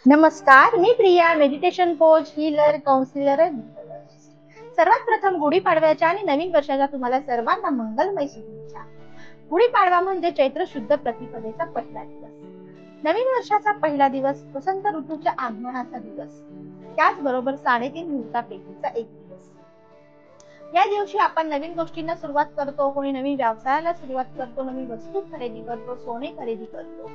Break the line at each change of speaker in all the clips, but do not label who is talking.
नमस्कार, मी Priya, meditation coach, healer, counsellor आहे. सर्वात प्रथम गुढीपाडव्याच्या आणि नवीन वर्षाच्या तुम्हाला सर्वांना मंगलमय शुभेच्छा. गुढीपाडवा म्हणजे चैत्र शुद्ध प्रतिपदेचा पहिला दिवस. नवीन वर्षाचा पहिला दिवस, वसंत ऋतूच्या आगमनाचा दिवस, त्याचबरोबर 3.5 मुहूर्तापैकीचा एक दिवस. या दिवशी आपण नवीन गोष्टींना सुरुवात करतो, कोणी नवीन व्यवसायाला सुरुवात करतो, नवीन वस्तू खरेदी करतो, सोने खरेदी करतो.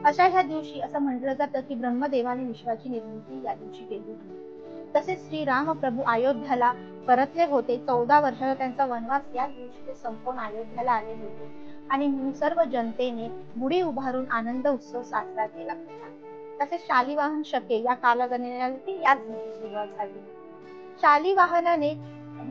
अशा ह्या दिवशी असं म्हटलं जातं की ब्रह्मदेवाने विश्वाची निर्मिती या दिवशी केली होती. तसेच श्रीराम प्रभू अयोध्याला परतले होते. 14 वर्षाचा त्यांचा वनवास या दिवशी ते संपून अयोध्याला आले होते आणि म्हणून सर्व जनतेने गुढी उभारून आनंद उत्सव साजरा केला होता. तसेच शालिवाहन शके या कालगणनेला याच दिवशी सुरुवात झाली. शालिवाहनाने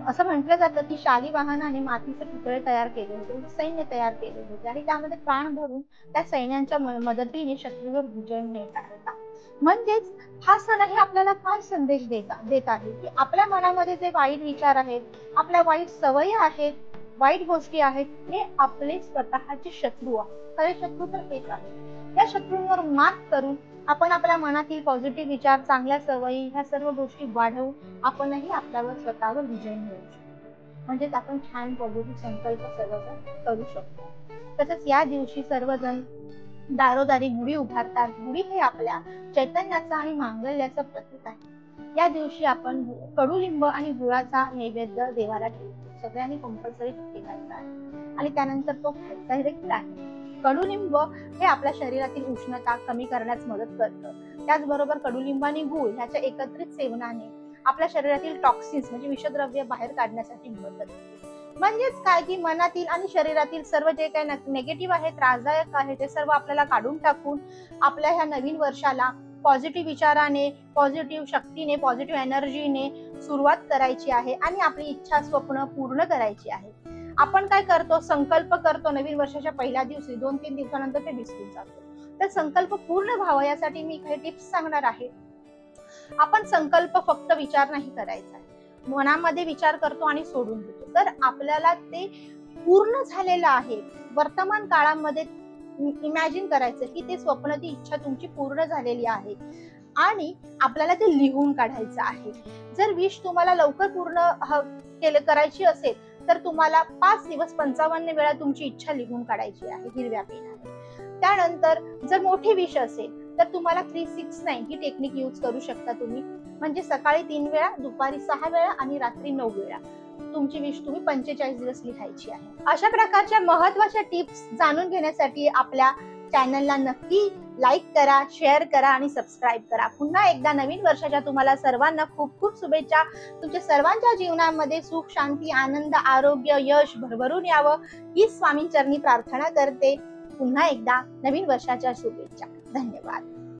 असं म्हटलं जातं की शालिवाहनाने मातीचे पुतळे तयार केले होते, सैन्य तयार केले होते आणि त्यामध्ये प्राण भरून त्या सैन्यांच्या मदतीने शत्रूवर विजय मिळवला होता. म्हणजेच हा सण हे आपल्याला काय संदेश देत आहे की आपल्या मनामध्ये जे वाईट विचार आहेत, आपल्या वाईट सवयी आहेत, वाईट गोष्टी आहेत, हे आपले स्वतःचे शत्रू आहेत. खरे शत्रू तर हेच आहेत. या शत्रूंवर मात करून आपण आपल्या मनातील पॉझिटिव्ह विचार, चांगल्या सवयी ह्या सर्व गोष्टी वाढवून आपणही आपल्यावर स्वतःवर विजय मिळवू शकतो. म्हणजेच आपण छान पॉझिटिव्ह संकल्प सर्वजण करू शकतो. तसंच या दिवशी सर्वजण दारोदारी गुढी उभारतात. गुढी हे आपल्या चैतन्याचं आणि मांगल्याचं प्रतीक आहे. या दिवशी आपण कडुलिंब आणि गुळाचा नैवेद्य देवाला ठेवतो. सगळ्यांनी कंपल्सरी ठेवायचा आणि त्यानंतर तो खायचा देखील आहे. कडुलिंब हे आपल्या शरीरातील उष्णता कमी करण्यास मदत करतं. त्याचबरोबर कडुलिंब आणि गुळ ह्याच्या एकत्रित सेवनाने आपल्या शरीरातील टॉक्सिन्स म्हणजे विषद्रव्य बाहेर काढण्यासाठी मदत होते. म्हणजेच काय की मनातील आणि शरीरातील सर्व जे काही नेगेटिव्ह आहे, त्रासदायक आहे, ते सर्व आपल्याला काढून टाकून आपल्या ह्या नवीन वर्षाला पॉझिटिव्ह विचाराने, पॉझिटिव्ह शक्तीने, पॉझिटिव्ह एनर्जीने सुरुवात करायची आहे आणि आपली इच्छा स्वप्न पूर्ण करायची आहे. आपण काय करतो, संकल्प करतो नवीन वर्षाच्या पहिल्या दिवशी, 2-3 दिवसानंतर ते विसरून जातो. तर संकल्प पूर्ण व्हावा यासाठी मी काही टिप्स सांगणार आहे. आपण संकल्प फक्त विचार नाही करायचा, मनामध्ये विचार करतो आणि सोडून देतो, तर आपल्याला ते पूर्ण झालेलं आहे. वर्तमान काळामध्ये इमॅजिन करायचं की ते स्वप्न, ती इच्छा तुमची पूर्ण झालेली आहे आणि आपल्याला ते लिहून काढायचं आहे. जर विश तुम्हाला लवकर पूर्ण करायची असेल तर तुम्हाला 5 दिवस 55 वेळा तुमची इच्छा लिहून काढायची आहे हिरव्या पेनाने. त्यानंतर जर मोठी विश असेल तर तुम्हाला 369 ही टेक्निक यूज करू शकता तुम्ही. म्हणजे सकाळी 3 वेळा, दुपारी 6 वेळा आणि रात्री 9 वेळा तुमची विश तुम्ही 45 दिवस लिहायची आहे. अशा प्रकारच्या महत्त्वाच्या टिप्स जाणून घेण्यासाठी आपल्या चॅनलला नक्की लाईक करा, शेअर करा आणि सबस्क्राईब करा. पुन्हा एकदा नवीन वर्षाच्या तुम्हाला सर्वांना खूप खूप शुभेच्छा. तुमच्या सर्वांच्या जीवनामध्ये सुख, शांती, आनंद, आरोग्य, यश भरभरून यावं ही स्वामींचरणी प्रार्थना करते. पुन्हा एकदा नवीन वर्षाच्या शुभेच्छा. धन्यवाद.